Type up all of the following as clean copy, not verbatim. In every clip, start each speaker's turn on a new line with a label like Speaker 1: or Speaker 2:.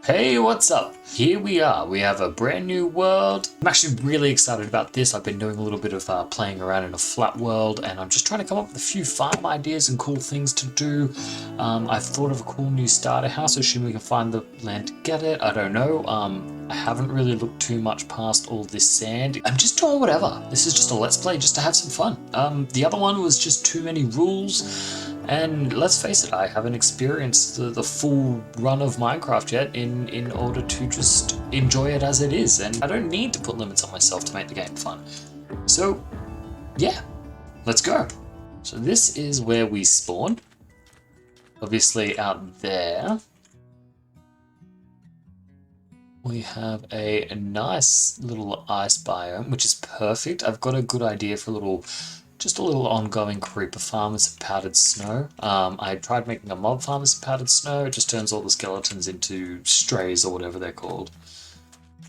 Speaker 1: Hey, what's up? Here we are. We have a brand new world. I'm actually really excited about this. I've been doing a little bit of playing around in a flat world, and I'm just trying to come up with a few farm ideas and cool things to do. I've thought of a cool new starter house, assuming we can find the land to get it. I don't know. I haven't really looked too much past all this sand. I'm just doing whatever. This is just a let's play just to have some fun. The other one was just too many rules. And let's face it, I haven't experienced the full run of Minecraft yet in order to just enjoy it as it is, and I don't need to put limits on myself to make the game fun. So, yeah, let's go. So this is where we spawned. Obviously out there, we have a nice little ice biome, which is perfect. I've got a good idea for just a little ongoing creeper farm with some powdered snow. I tried making a mob farm with some powdered snow. It just turns all the skeletons into strays or whatever they're called.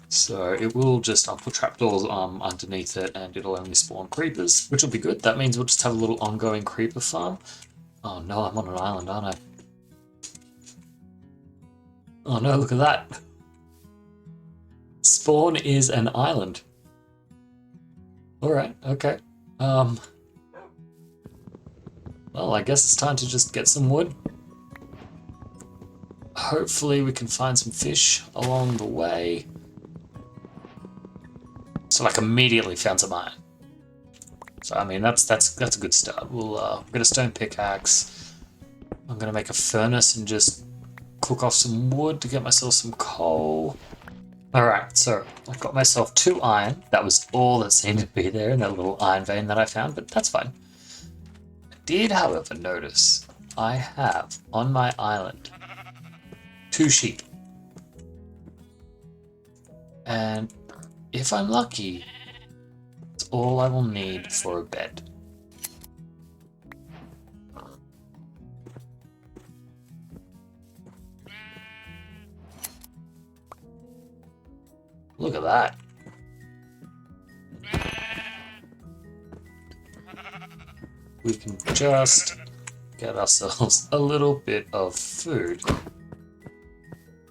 Speaker 1: So it will just, I'll put trapdoors underneath it and it'll only spawn creepers, which will be good. That means we'll just have a little ongoing creeper farm. Oh no, I'm on an island, aren't I? Oh no, look at that. Spawn is an island. Alright, okay. Well, I guess it's time to just get some wood. Hopefully we can find some fish along the way. So like immediately found some iron. So I mean that's a good start. We'll get a stone pickaxe. I'm gonna make a furnace and just cook off some wood to get myself some coal. Alright, so I've got myself 2 iron. That was all that seemed to be there in that little iron vein that I found, but that's fine. Did, however, notice I have on my island 2 sheep. And if I'm lucky, it's all I will need for a bed. Look at that. We can just get ourselves a little bit of food.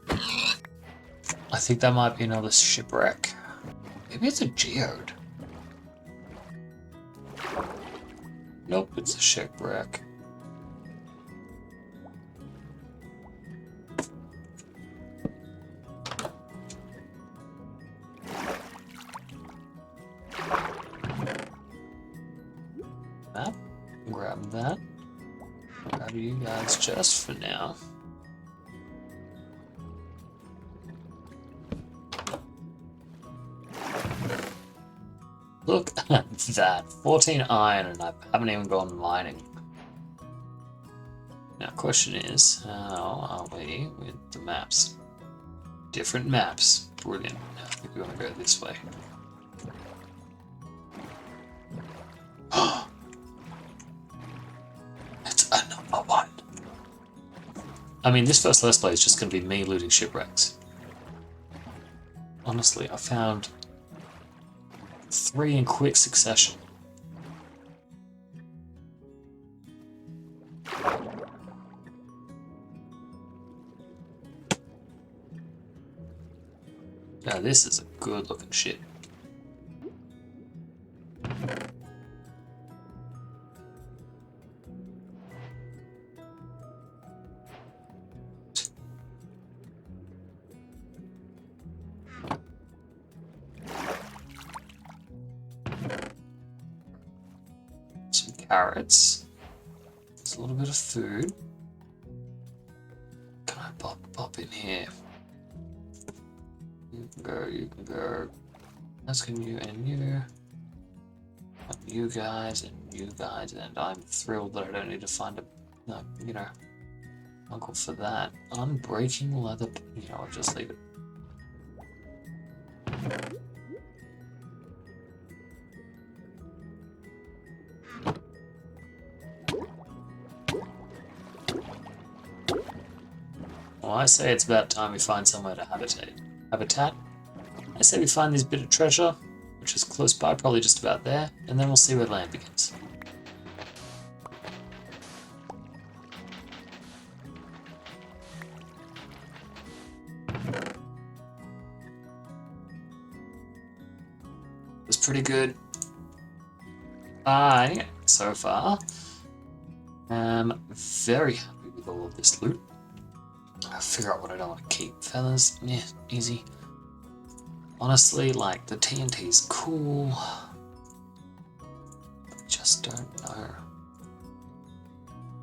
Speaker 1: I think that might be another shipwreck. Maybe it's a geode. Nope, it's a shipwreck. Map. Grab that. Grab you guys just for now. Look at that. 14 iron and I haven't even gone mining. Now question is, how are we with the maps? Different maps. Brilliant. Now I think we want to go this way. It's another one. I mean, this first let's play is just going to be me looting shipwrecks. Honestly, I found 3 in quick succession. Now this is a good looking ship. Some carrots. There's a little bit of food. Can I pop in here? You can go. As can you and you. And you guys and you guys, and I'm thrilled that I don't need to find uncle for that. Unbreaking leather. I'll just leave it. Well, I say it's about time we find somewhere to habitat. I say we find this bit of treasure, which is close by, probably just about there, and then we'll see where land begins. was pretty good. So far, am very happy with all of this loot. I'll figure out what I don't want to keep. Feathers, yeah, easy. Honestly, like, the TNT is cool. I just don't know.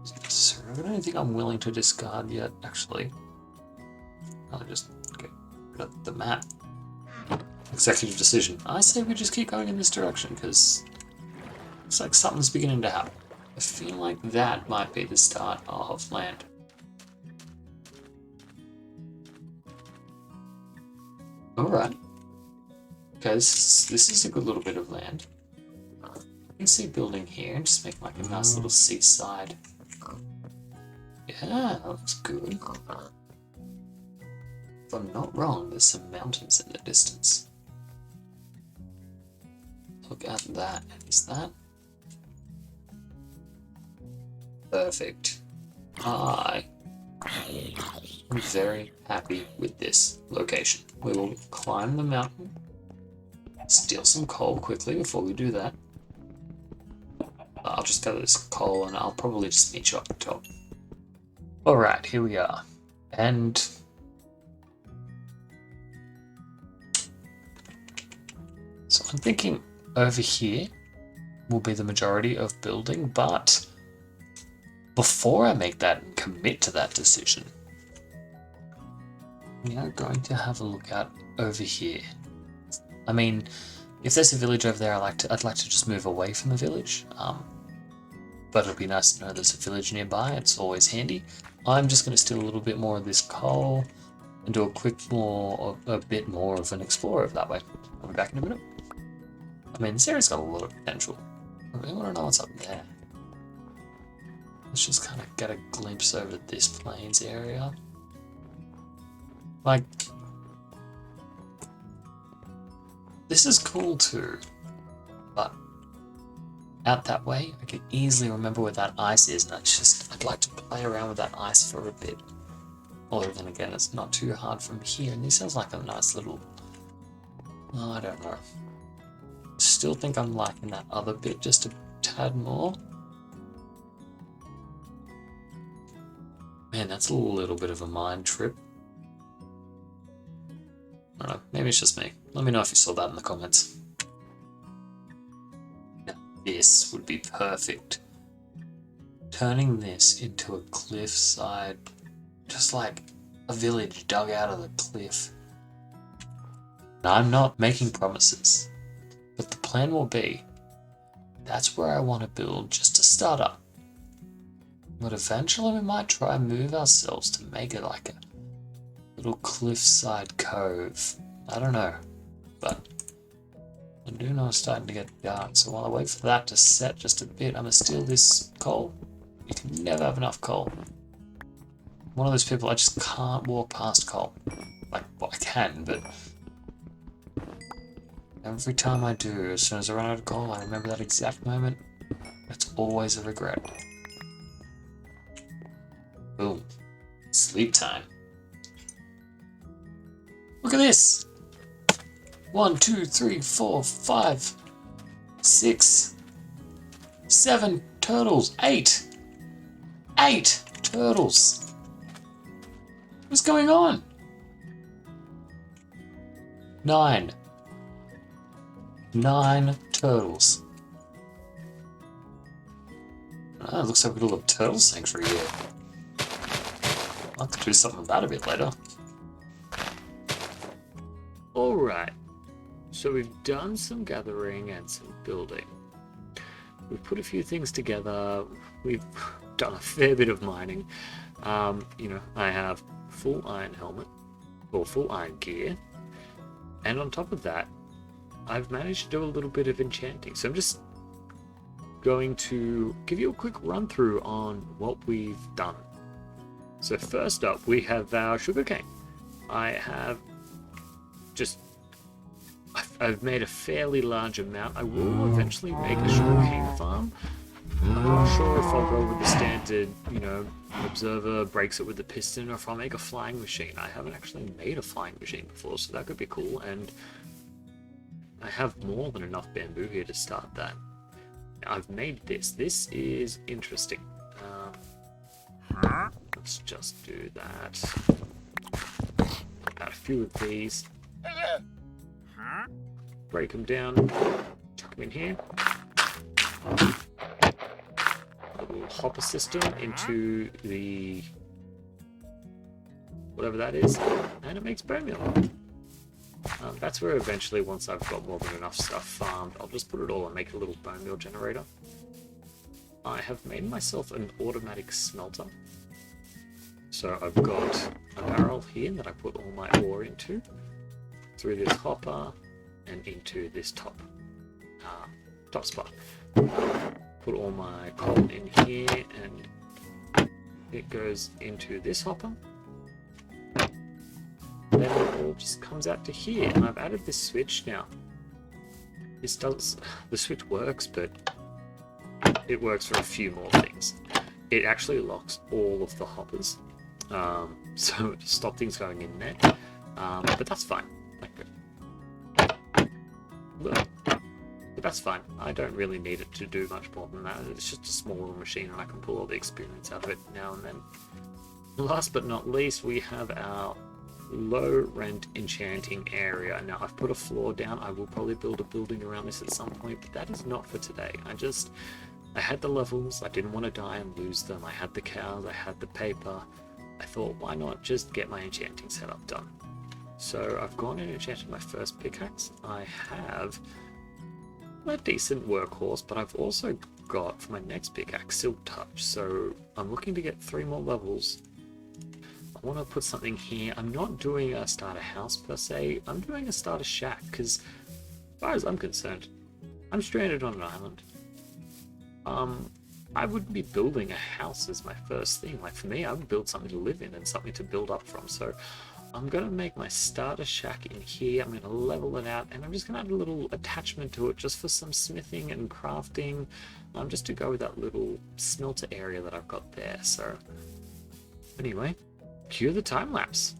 Speaker 1: Is it necessary? I don't think I'm willing to discard yet, actually. I'll just get rid of the map. Executive decision. I say we just keep going in this direction, because it's like something's beginning to happen. I feel like that might be the start of land. Alright. Okay, this is a good little bit of land. You can see building here and just make like a nice little seaside. Yeah, that looks good. If I'm not wrong, there's some mountains in the distance. Look at that. Is that? Perfect. I'm very happy with this location. We will climb the mountain, steal some coal quickly before we do that. I'll just gather this coal and I'll probably just meet you up the top. Alright, here we are. And so I'm thinking over here will be the majority of building, but before I make that and commit to that decision, we are going to have a look at over here. I mean, if there's a village over there, I'd like to just move away from the village. But it'd be nice to know there's a village nearby. It's always handy. I'm just going to steal a little bit more of this coal and do a bit more of an explorer that way. I'll be back in a minute. I mean, this area's got a lot of potential. I really want to know what's up there. Let's just kind of get a glimpse over this plains area. Like, this is cool too, but out that way, I can easily remember where that ice is, and I'd like to play around with that ice for a bit. Although then again, it's not too hard from here, and this sounds like a nice little, oh, I don't know. Still think I'm liking that other bit just a tad more. Man, that's a little bit of a mind trip. I don't know, maybe it's just me. Let me know if you saw that in the comments. Now, this would be perfect. Turning this into a cliffside, just like a village dug out of the cliff. Now, I'm not making promises, but the plan will be, that's where I want to build just to start up. But eventually we might try and move ourselves to make it like a little cliffside cove. I don't know, but I do know it's starting to get dark, so while I wait for that to set just a bit, I'm gonna steal this coal. You can never have enough coal. I'm one of those people, I just can't walk past coal. Like, well, I can, but every time I do, as soon as I run out of coal, I remember that exact moment. It's always a regret. Boom. Sleep time. Look at this! 1, 2, 3, 4, 5, 6, 7 turtles. 8! 8 turtles! What's going on? 9. 9 turtles. Ah, looks like we've got a little turtle sanctuary here. I'll have to do something about it a bit later. Alright, so we've done some gathering and some building. We've put a few things together. We've done a fair bit of mining. You know, I have full iron helmet, or full iron gear. And on top of that, I've managed to do a little bit of enchanting. So I'm just going to give you a quick run through on what we've done. So first up, we have our sugarcane. I've made a fairly large amount. I will eventually make a sugarcane farm. I'm not sure if I'll go with the standard, you know, observer breaks it with the piston, or if I'll make a flying machine. I haven't actually made a flying machine before, so that could be cool. And I have more than enough bamboo here to start that. I've made this. This is interesting. Let's just do that. Add a few of these. Break them down. Chuck them in here. A little hopper system into the whatever that is, and it makes bone meal. That's where eventually, once I've got more than enough stuff farmed, I'll just put it all and make a little bone meal generator. I have made myself an automatic smelter. So I've got a barrel here that I put all my ore into, through this hopper, and into this top spot. Put all my coal in here, and it goes into this hopper. Then it all just comes out to here, and I've added this switch now. The switch works, but it works for a few more things. It actually locks all of the hoppers, so to stop things going in there. But that's fine. But that's fine. I don't really need it to do much more than that. It's just a small little machine, and I can pull all the experience out of it now and then. Last but not least, we have our low rent enchanting area. Now, I've put a floor down. I will probably build a building around this at some point, but that is not for today. I had the levels. I didn't want to die and lose them. I had the cows. I had the paper. I thought, why not just get my enchanting setup done? So I've gone and enchanted my first pickaxe. I have a decent workhorse, but I've also got, for my next pickaxe, Silk Touch. So I'm looking to get 3 more levels. I want to put something here. I'm not doing a starter house per se. I'm doing a starter shack because, as far as I'm concerned, I'm stranded on an island. I wouldn't be building a house as my first thing. Like, for me, I would build something to live in and something to build up from. So I'm going to make my starter shack in here. I'm going to level it out, and I'm just going to add a little attachment to it just for some smithing and crafting, just to go with that little smelter area that I've got there. So anyway, cue the time lapse.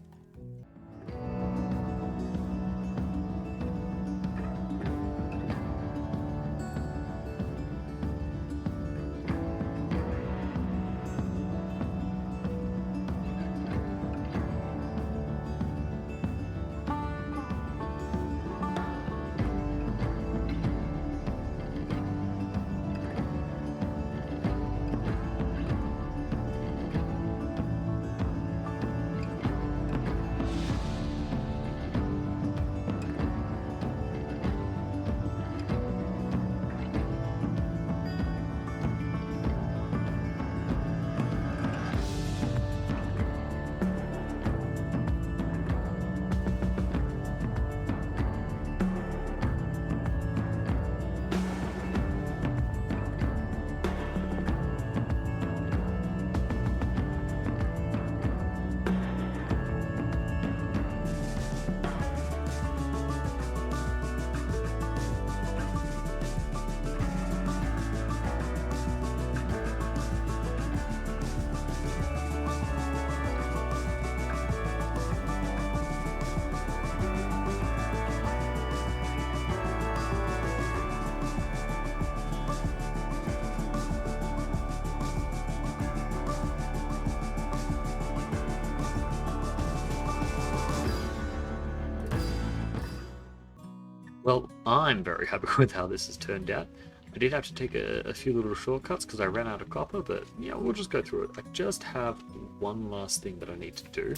Speaker 1: Well, I'm very happy with how this has turned out. I did have to take a few little shortcuts because I ran out of copper, but yeah, we'll just go through it. I just have one last thing that I need to do.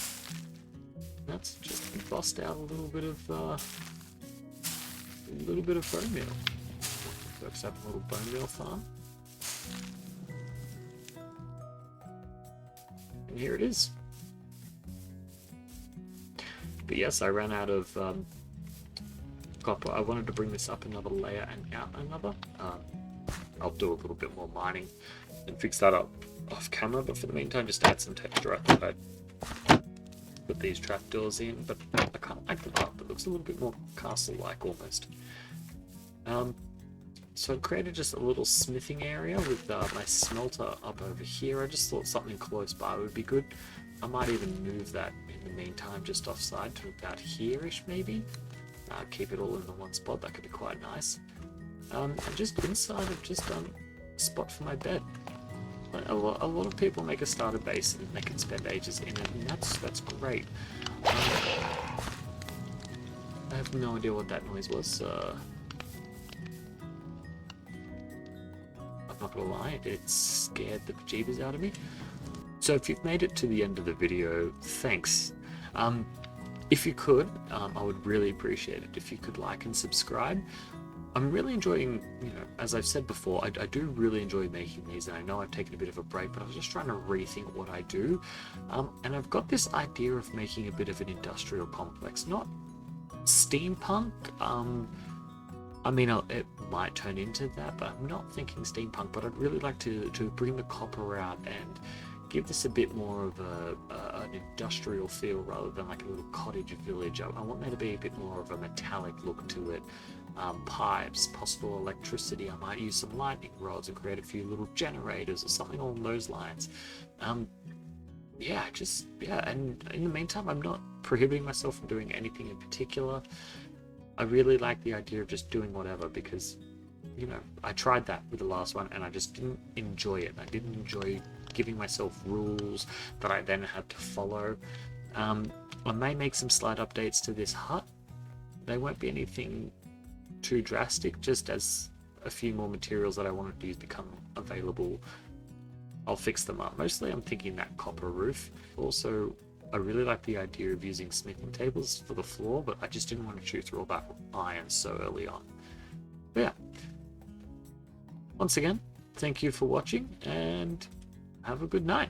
Speaker 1: That's just bust out a little bit of bone meal. Let's have a little bone meal farm. And here it is. But yes, I ran out of copper. I wanted to bring this up another layer and out another. I'll do a little bit more mining and fix that up off camera, but for the meantime, just add some texture. I thought I'd put these trapdoors in, but I kind of like the top. It looks a little bit more castle-like almost. So I created just a little smithing area with my smelter up over here. I just thought something close by would be good. I might even move that in the meantime just offside to about here-ish maybe. keep it all in the one spot. That could be quite nice. And just inside, I've just done a spot for my bed. A lot of people make a starter base and they can spend ages in it, and that's great. I have no idea what that noise was. I'm not gonna lie, it scared the bejeebers out of me. So if you've made it to the end of the video, thanks. If you could, I would really appreciate it if you could like and subscribe. I'm really enjoying, as I've said before, I do really enjoy making these, and I know I've taken a bit of a break, but I was just trying to rethink what I do. And I've got this idea of making a bit of an industrial complex, not steampunk. I mean, it might turn into that, but I'm not thinking steampunk, but I'd really like to bring the copper out and give this a bit more of an industrial feel rather than like a little cottage village. I want there to be a bit more of a metallic look to it. Pipes, possible electricity. I might use some lightning rods and create a few little generators or something along those lines. And in the meantime, I'm not prohibiting myself from doing anything in particular. I really like the idea of just doing whatever, because I tried that with the last one and I just didn't enjoy it. I didn't enjoy giving myself rules that I then had to follow. I may make some slight updates to this hut. They won't be anything too drastic, just as a few more materials that I wanted to use become available, I'll fix them up. Mostly I'm thinking that copper roof. Also, I really like the idea of using smithing tables for the floor, but I just didn't want to chew through all that iron so early on. But yeah, once again, thank you for watching and have a good night.